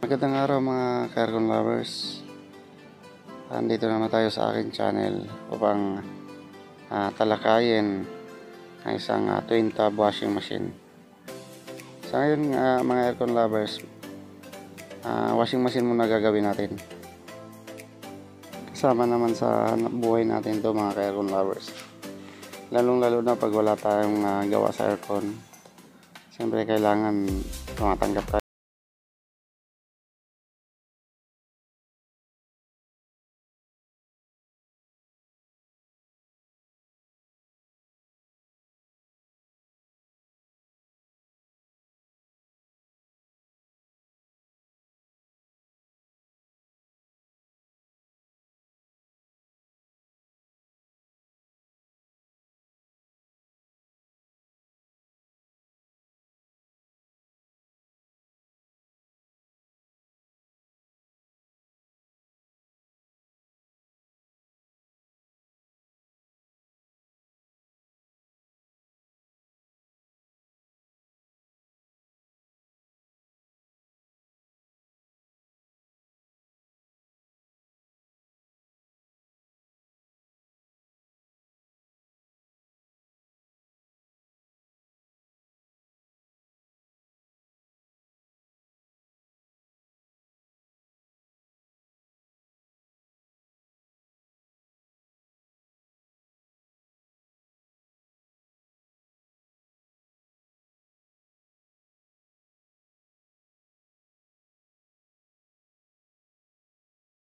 Magandang araw mga Cargon lovers. Andito naman tayo sa aking channel upang talakayin ang isang twin tub washing machine. Sa ngayon mga aircon lovers, washing machine muna gagawin natin. Kasama naman sa buhay natin to mga aircon lovers. Lalong lalo na pag wala tayong gawa sa aircon. Siyempre kailangan tumatanggap tayo.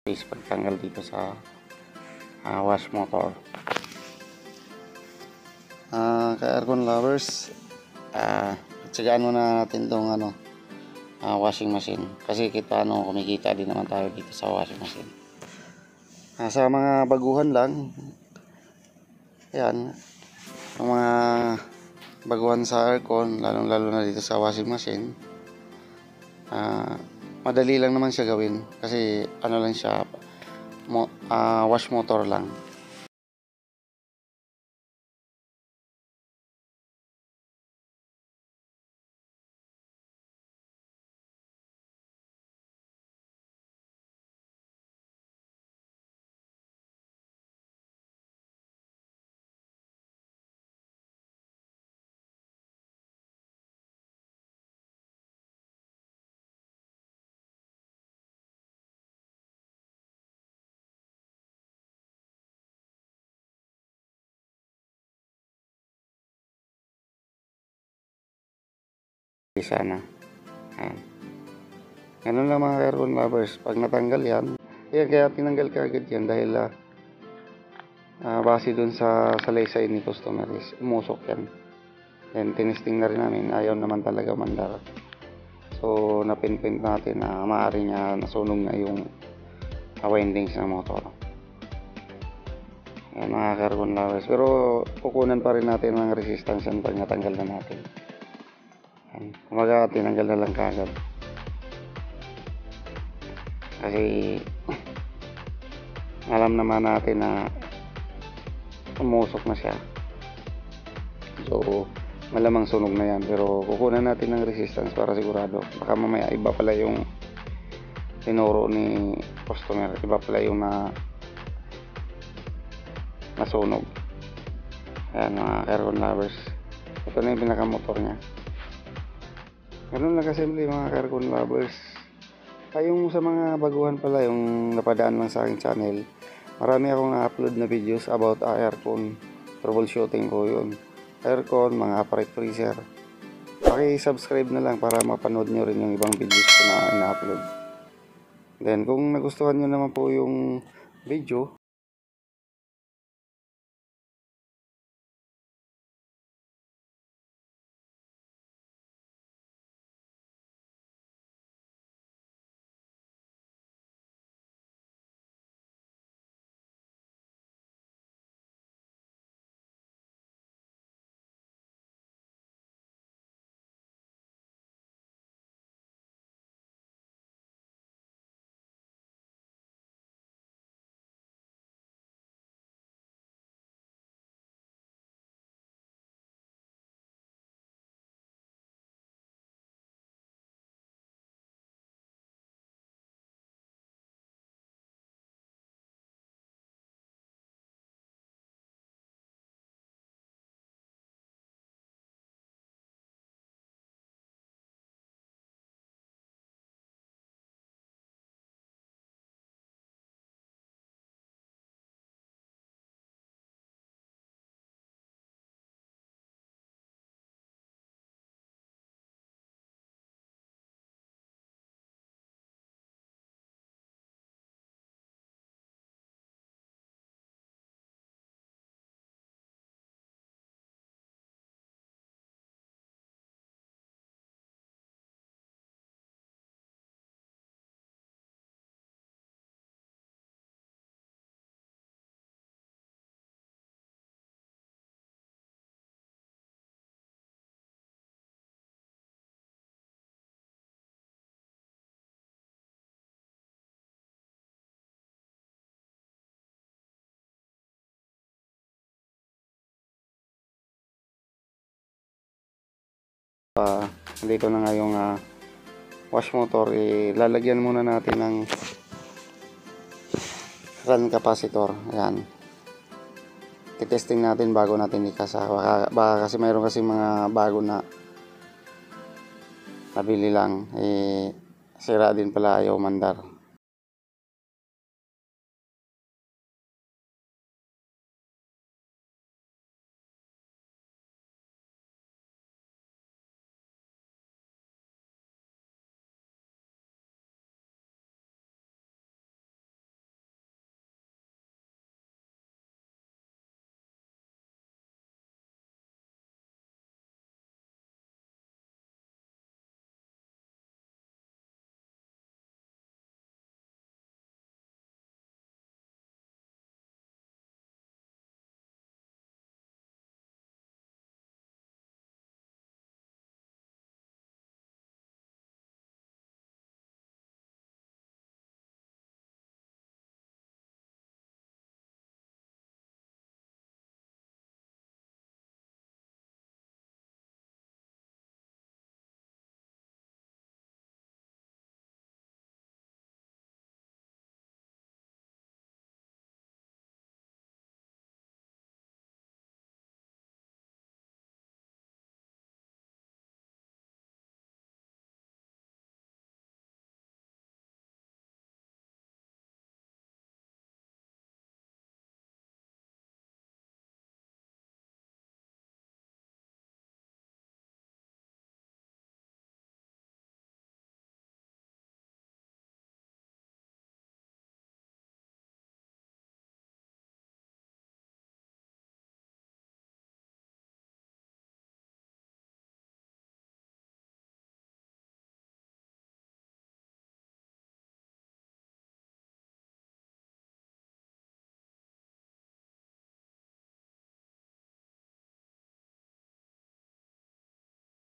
Pagtanggal dito sa wash motor. Ka-aircon lovers, tsagaan muna natin tong washing machine kasi kumikita din naman tayo dito sa washing machine. Sa mga baguhan lang, yan, ang mga baguhan sa aircon, lalong lalo na dito sa washing machine, madali lang naman siya gawin kasi lang siya, wash motor lang. Sana. Ganun lang mga aircon lovers. Pag natanggal yan, kaya tinanggal ka agad yan dahil base dun sa salaysay ni customer is umusok yan. Then tinesting na rin namin, ayaw naman talaga mandar. So napinpoint natin na maaari niya nasunog na yung windings ng motor. Yan mga aircon lovers. Pero kukunan pa rin natin ng resistance yan pag natanggal na natin. Kumaga tinanggal na lang kagad kasi alam naman natin na umusok na siya, so malamang sunog na yan. Pero kukunan natin ng resistance para sigurado, baka mamaya iba pala yung tinuro ni customer, iba pala yung nasunog. Ayan mga aircon lovers, ito na yung pinakamotor nya. Ganun lang kasimple mga aircon lovers. Yung sa mga baguhan pala, yung napadaan lang sa aking channel, marami akong upload na videos about aircon. Troubleshooting ko yun. Aircon, mga upright freezer. Paki-subscribe na lang para mapanood nyo rin yung ibang videos ko na ina-upload. Then kung nagustuhan nyo naman po yung video, Dito na nga yung wash motor, lalagyan muna natin ng run capacitor. Ayan, titesting natin bago natin ikasa. Baka kasi mayroon kasi mga bago na nabili lang, sira din pala, ayaw mandar.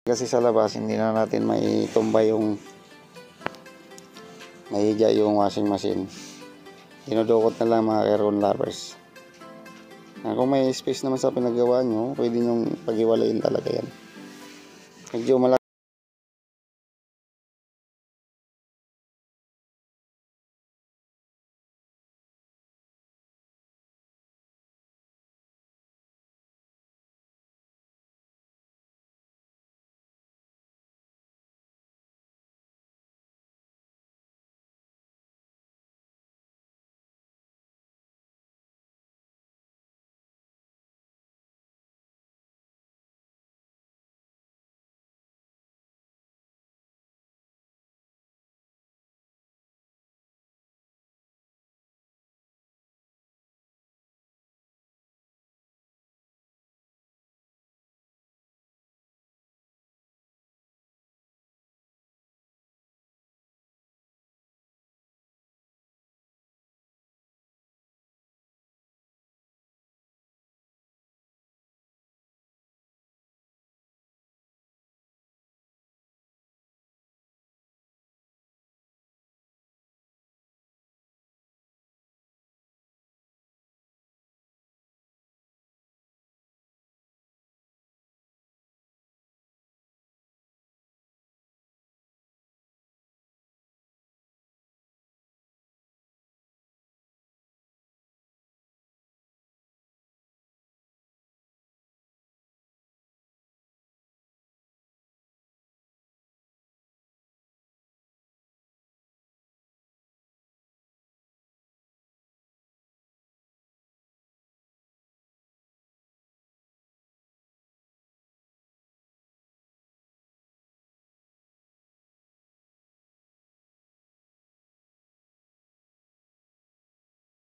Kasi sa labas hindi na natin maitumba yung mahiga yung washing machine. Dinudukot na lang mga aircon lovers. Kung may space naman sa pinagawa nyo, pwede nyong pag-iwalayin talaga yan. Medyo malaki